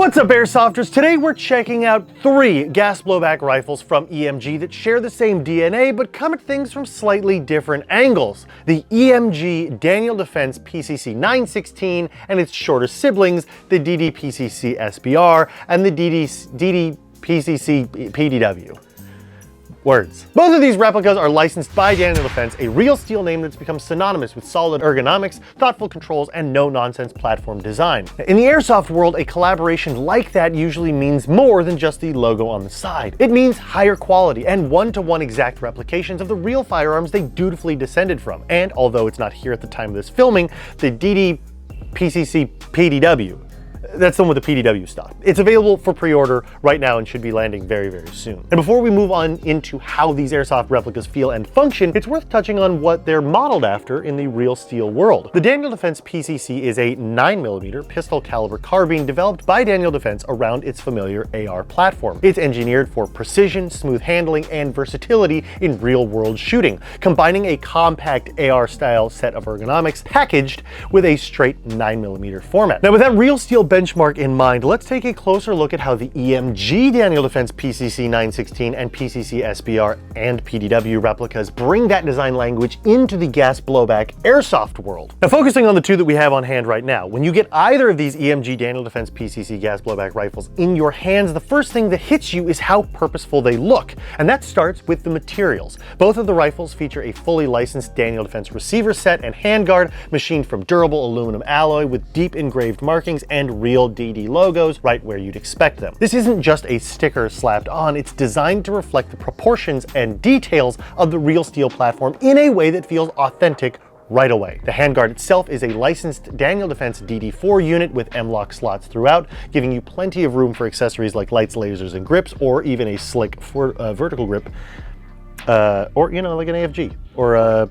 What's up, Airsofters? Today we're checking out 3 gas blowback rifles from EMG that share the same DNA but come at things from slightly different angles. The EMG Daniel Defense PCC 916 and its shorter siblings, the DD PCC SBR and the DD PCC PDW. Words. Both of these replicas are licensed by Daniel Defense, a real steel name that's become synonymous with solid ergonomics, thoughtful controls, and no-nonsense platform design. In the airsoft world, a collaboration like that usually means more than just the logo on the side. It means higher quality and one-to-one exact replications of the real firearms they dutifully descended from. And although it's not here at the time of this filming, the DD PCC PDW, that's the one with the PDW stock. It's available for pre-order right now and should be landing very, very soon. And before we move on into how these airsoft replicas feel and function, it's worth touching on what they're modeled after in the real steel world. The Daniel Defense PCC is a 9mm pistol caliber carbine developed by Daniel Defense around its familiar AR platform. It's engineered for precision, smooth handling, and versatility in real-world shooting, combining a compact AR-style set of ergonomics packaged with a straight 9mm format. Now, with that real steel benchmark in mind, let's take a closer look at how the EMG Daniel Defense PCC 916 and PCC SBR and PDW replicas bring that design language into the gas blowback airsoft world. Now, focusing on the two that we have on hand right now, when you get either of these EMG Daniel Defense PCC gas blowback rifles in your hands, the first thing that hits you is how purposeful they look, and that starts with the materials. Both of the rifles feature a fully licensed Daniel Defense receiver set and handguard machined from durable aluminum alloy with deep engraved markings and real DD logos right where you'd expect them. This isn't just a sticker slapped on, it's designed to reflect the proportions and details of the real steel platform in a way that feels authentic right away. The handguard itself is a licensed Daniel Defense DD4 unit with M-LOK slots throughout, giving you plenty of room for accessories like lights, lasers, and grips, or even a slick vertical grip, or, you know, like an AFG, or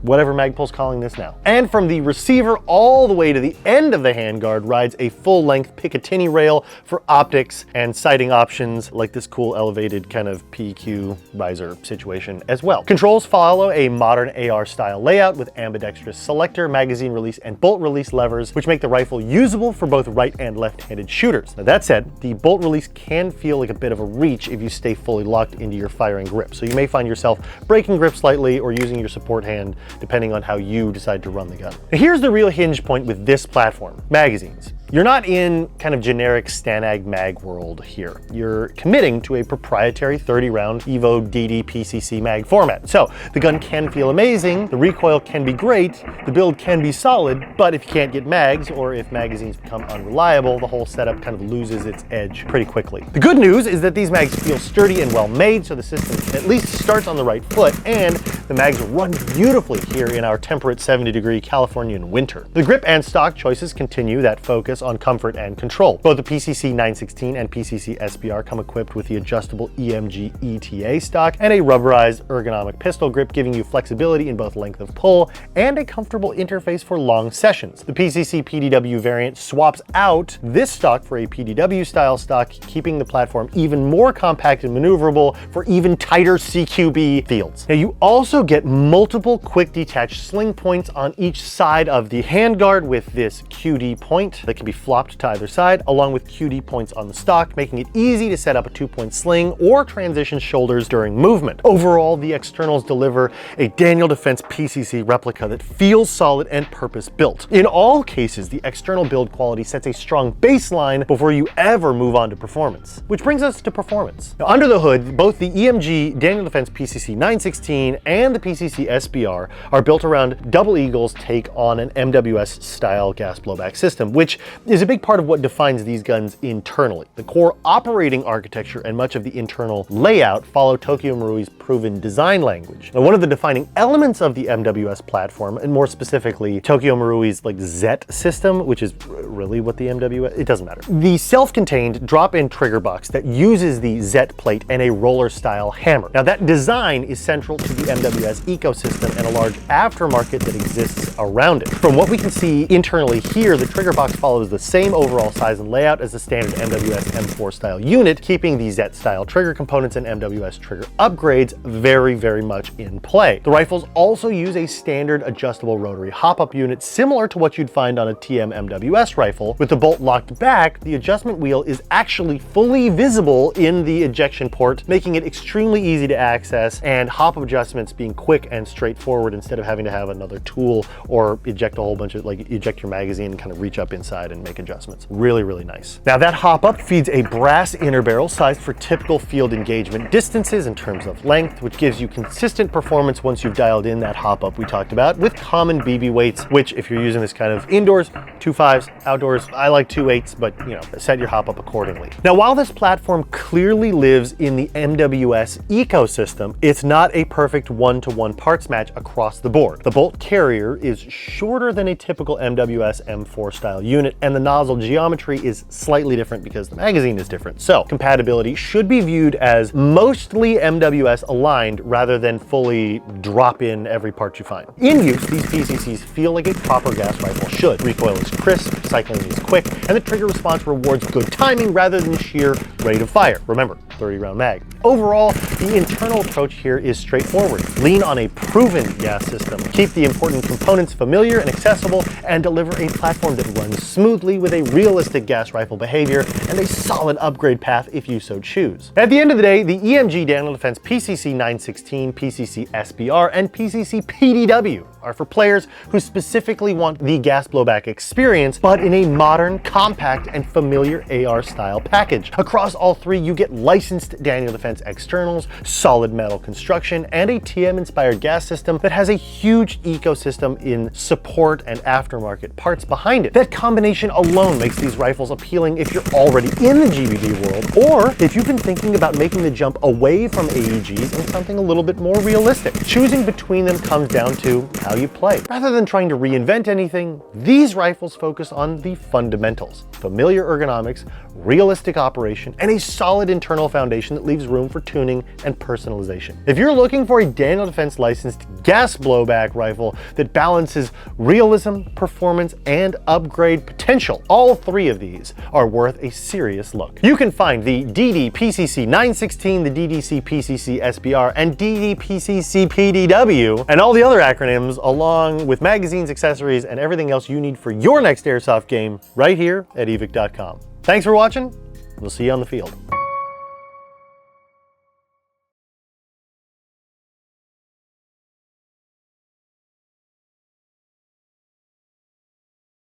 whatever Magpul's calling this now. And from the receiver all the way to the end of the handguard rides a full-length Picatinny rail for optics and sighting options like this cool elevated kind of PQ visor situation as well. Controls follow a modern AR style layout with ambidextrous selector, magazine release, and bolt release levers, which make the rifle usable for both right and left-handed shooters. Now, that said, the bolt release can feel like a bit of a reach if you stay fully locked into your firing grip. So you may find yourself breaking grip slightly or using your support hand depending on how you decide to run the gun. Now, here's the real hinge point with this platform: magazines. You're not in kind of generic Stanag mag world here. You're committing to a proprietary 30-round Evo DD PCC mag format. So the gun can feel amazing, the recoil can be great, the build can be solid, but if you can't get mags or if magazines become unreliable, the whole setup kind of loses its edge pretty quickly. The good news is that these mags feel sturdy and well made, so the system at least starts on the right foot, and the mags run beautifully here in our temperate 70-degree Californian winter. The grip and stock choices continue that focus on comfort and control. Both the PCC 916 and PCC SBR come equipped with the adjustable EMG ETA stock and a rubberized ergonomic pistol grip, giving you flexibility in both length of pull and a comfortable interface for long sessions. The PCC PDW variant swaps out this stock for a PDW style stock, keeping the platform even more compact and maneuverable for even tighter CQB fields. Now, you also get multiple quick detach sling points on each side of the handguard with this QD point that can be flopped to either side, along with QD points on the stock, making it easy to set up a 2-point sling or transition shoulders during movement. Overall, the externals deliver a Daniel Defense PCC replica that feels solid and purpose-built. In all cases, the external build quality sets a strong baseline before you ever move on to performance. Which brings us to performance. Now, under the hood, both the EMG Daniel Defense PCC 916 and the PCC SBR are built around Double Eagle's take on an MWS style gas blowback system, which is a big part of what defines these guns internally. The core operating architecture and much of the internal layout follow Tokyo Marui's proven design language. Now, one of the defining elements of the MWS platform, and more specifically Tokyo Marui's like ZET system, which is really what the MWS, it doesn't matter. The self-contained drop-in trigger box that uses the ZET plate and a roller style hammer. Now, that design is central to the MWS ecosystem and a large aftermarket that exists around it. From what we can see internally here, the trigger box follows follows the same overall size and layout as the standard MWS M4 style unit, keeping the Z style trigger components and MWS trigger upgrades very much in play. The rifles also use a standard adjustable rotary hop-up unit similar to what you'd find on a TM MWS rifle. With the bolt locked back, the adjustment wheel is actually fully visible in the ejection port, making it extremely easy to access, and hop-up adjustments being quick and straightforward instead of having to have another tool or eject a whole bunch of, like, eject your magazine and kind of reach up inside and make adjustments. Really nice. Now that hop-up feeds a brass inner barrel sized for typical field engagement distances in terms of length, which gives you consistent performance once you've dialed in that hop-up we talked about, with common BB weights, which if you're using this kind of indoors, 2.5s, outdoors, I like 2.8s, but you know, set your hop-up accordingly. Now, while this platform clearly lives in the MWS ecosystem, it's not a perfect one-to-one parts match across the board. The bolt carrier is shorter than a typical MWS M4 style unit, and the nozzle geometry is slightly different because the magazine is different. So compatibility should be viewed as mostly MWS aligned rather than fully drop in every part you find. In use, these PCCs feel like a proper gas rifle should. Recoil is crisp, cycling is quick, and the trigger response rewards good timing rather than sheer rate of fire. Remember, 30-round mag. Overall, the internal approach here is straightforward. Lean on a proven gas system, keep the important components familiar and accessible, and deliver a platform that runs smoothly with a realistic gas rifle behavior and a solid upgrade path if you so choose. At the end of the day, the EMG Daniel Defense PCC 916, PCC SBR, and PCC PDW are for players who specifically want the gas blowback experience, but in a modern, compact, and familiar AR style package. Across all three, you get licensed Daniel Defense externals, solid metal construction, and a TM-inspired gas system that has a huge ecosystem in support and aftermarket parts behind it. That combination alone makes these rifles appealing if you're already in the GBB world, or if you've been thinking about making the jump away from AEGs and something a little bit more realistic. Choosing between them comes down to how you play. Rather than trying to reinvent anything, these rifles focus on the fundamentals: familiar ergonomics, realistic operation, and a solid internal foundation that leaves room for tuning and personalization. If you're looking for a Daniel Defense licensed gas blowback rifle that balances realism, performance, and upgrade potential, all three of these are worth a serious look. You can find the DD PCC 916, the DDC PCC SBR, and DD PCC PDW, and all the other acronyms, along with magazines, accessories, and everything else you need for your next airsoft game right here at Evike.com. Thanks for watching. We'll see you on the field.